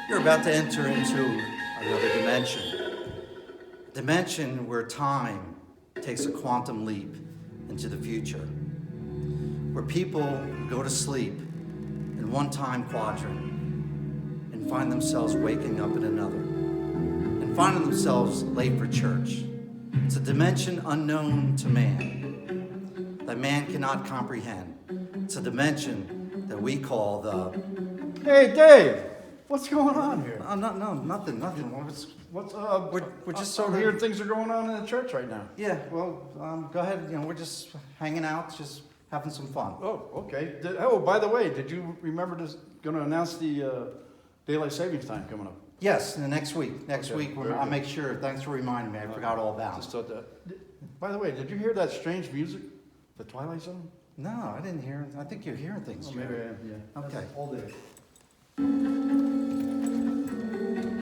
You're about to enter into another dimension where time takes a quantum leap into the future, where people go to sleep in one time quadrant and find themselves waking up in another, and finding themselves late for church. It's a dimension unknown to man, that man cannot comprehend. It's a dimension that we call the... Hey, Dave, what's going on here? Nothing. We're just sort I'm of... hearing things are going on in the church right now. Yeah, well, go ahead. We're just hanging out, just having some fun. Oh, okay. By the way, did you remember going to announce the daylight savings time coming up? Yes, the next week. Next Okay, week, very I'll good. make sure. Thanks for reminding me. I forgot all about Just it. thought that. By the way, did you hear that strange music? The Twilight Zone? No, I didn't hear. I think you're hearing things. Oh, maybe I Jerry. am, yeah. Okay. All day.